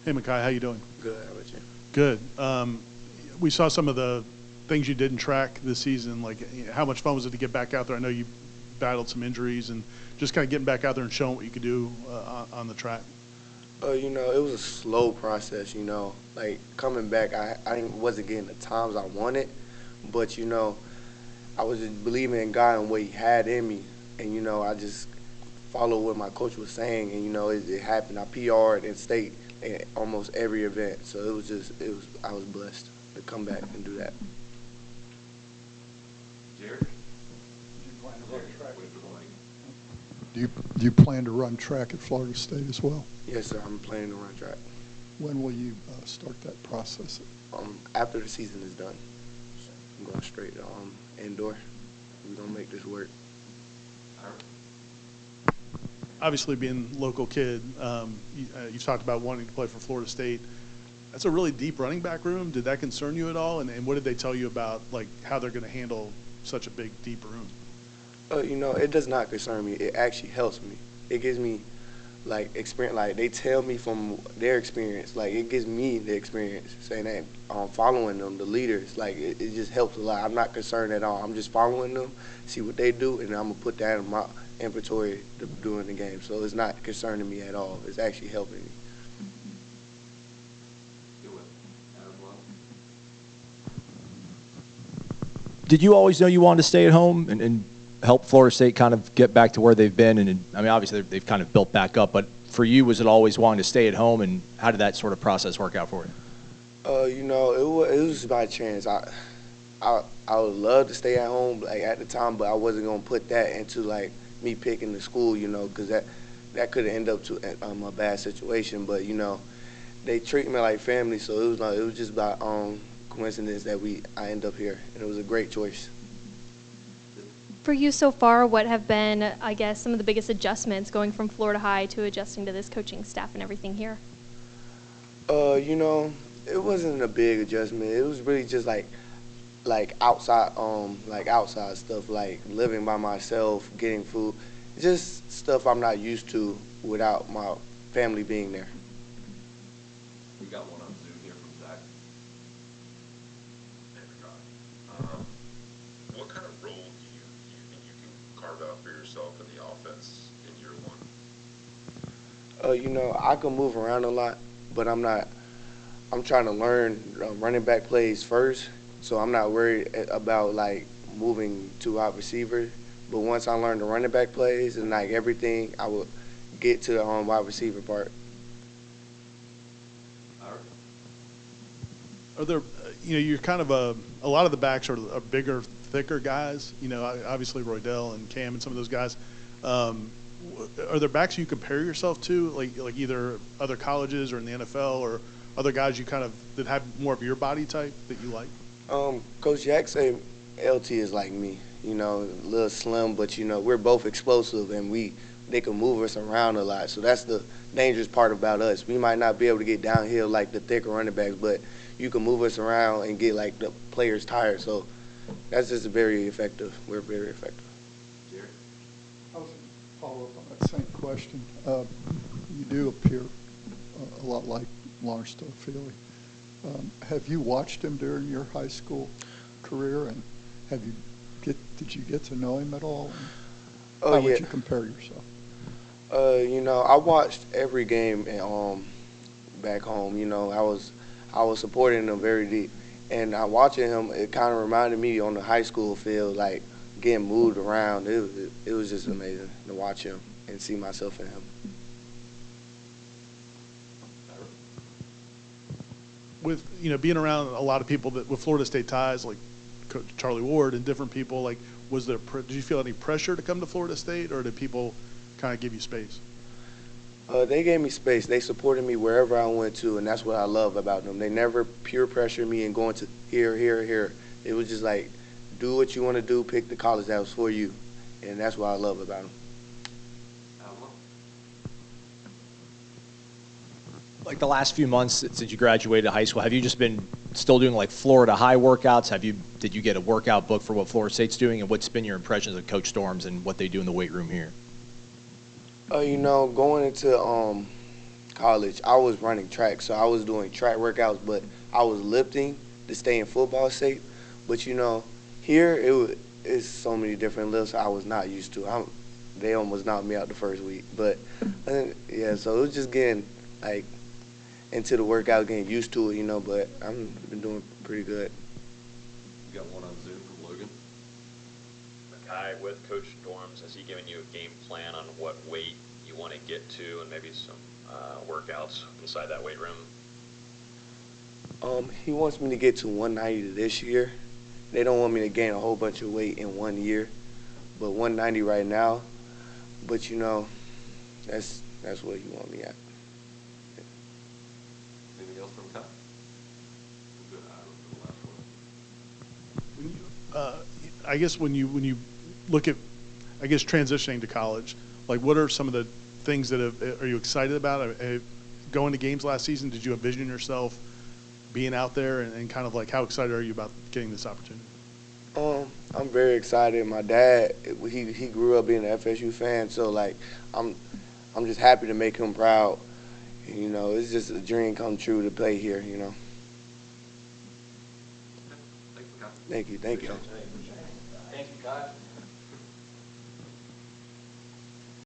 Hey, Micahi, how you doing? Good, how about you? Good. We saw some of the things you did in track this season. Like, how much fun was it to get back out there? I know you battled some injuries, and just kind of getting back out there and showing what you could do on the track. You know, it was a slow process, you know. Like, coming back, I wasn't getting the times I wanted, but, you know, I was just believing in God and what he had in me. And, you know, I just followed what my coach was saying, and, you know, it happened. I PR'd in state in almost every event. So I was blessed to come back and do that. Jared? Do you plan to run track at Florida State as well? Yes, sir, I'm planning to run track. When will you start that process? After the season is done. I'm going straight indoor. We're going to make this work. Obviously, being a local kid, you've talked about wanting to play for Florida State. That's a really deep running back room. Did that concern you at all? And what did they tell you about, like, how they're going to handle such a big, deep room? You know, it does not concern me. It actually helps me. It gives me, like, experience. Like, they tell me from their experience. Like, it gives me the experience, saying that following them, the leaders. Like, it just helps a lot. I'm not concerned at all. I'm just following them, see what they do, and I'm going to put that in my inventory to do in the game. So it's not concerning me at all. It's actually helping me. Did you always know you wanted to stay at home and help Florida State kind of get back to where they've been? And I mean, obviously they've kind of built back up, but for you, was it always wanting to stay at home, and how did that sort of process work out for you? You know, it was by chance. I would love to stay at home, like, at the time, but I wasn't gonna put that into, like, me picking the school, you know, because that could end up to a bad situation. But, you know, they treat me like family, so it was just by coincidence that I end up here, and it was a great choice. For you so far, what have been, I guess, some of the biggest adjustments going from Florida High to adjusting to this coaching staff and everything here? You know, it wasn't a big adjustment. It was really just like outside stuff, like living by myself, getting food, just stuff I'm not used to without my family being there. We got one on Zoom here from Zach. Hey, Micahi. What kind of role do you think you can carve out for yourself in the offense in year one? You know, I can move around a lot, but I'm trying to learn running back plays first, so I'm not worried about, like, moving to wide receiver. But once I learn the running back plays and, like, everything, I will get to the wide receiver part. Are there, you know, you're kind of a lot of the backs are bigger, thicker guys. You know, obviously Roydell and Cam and some of those guys. Are there backs you compare yourself to, like either other colleges or in the NFL, or other guys you kind of that have more of your body type that you like? Coach Jack say LT is like me. You know, a little slim, but, you know, we're both explosive, and they can move us around a lot. So that's the dangerous part about us. We might not be able to get downhill like the thicker running backs, but you can move us around and get, like, the players tired. So that's just very effective. We're very effective. Jared? I was going to follow up on that same question. You do appear a lot like Lawrence Feely. Have you watched him during your high school career, and did you get to know him at all? How would you compare yourself? You know, I watched every game back home. You know, I was supporting him very deep, and watching him, it kind of reminded me on the high school field, like, getting moved around. It was just amazing to watch him and see myself in him. With, you know, being around a lot of people that with Florida State ties, like Coach Charlie Ward and different people, like, did you feel any pressure to come to Florida State, or did people kind of give you space? They gave me space. They supported me wherever I went to, and that's what I love about them. They never peer pressured me and going to here, here, here. It was just like, do what you want to do, pick the college that was for you, and that's what I love about them. Like the last few months since you graduated high school, have you just been still doing like Florida High workouts? Did you get a workout book for what Florida State's doing, and what's been your impressions of Coach Storms and what they do in the weight room here? You know, going into college, I was running track, so I was doing track workouts, but I was lifting to stay in football shape. But you know, here it's so many different lifts I was not used to. They almost knocked me out the first week, but yeah, so it was just getting like into the workout, getting used to it, you know. But I've been doing pretty good. We got one on Zoom from Logan. Micahi, with Coach Dorms, has he given you a game plan on what weight you want to get to and maybe some workouts inside that weight room? He wants me to get to 190 this year. They don't want me to gain a whole bunch of weight in 1 year, but 190 right now. But you know, that's what you want me at. Anything else from Kai? We'll go to Adam for the last one. I guess when you look at, I guess, transitioning to college, like what are some of the things that are you excited about? Going to games last season, did you envision yourself being out there, and kind of like how excited are you about getting this opportunity? I'm very excited. My dad, he grew up being an FSU fan, so like I'm just happy to make him proud. And, you know, it's just a dream come true to play here. You know. Thanks, Kai. Thank you. Appreciate it. Thank you, guys.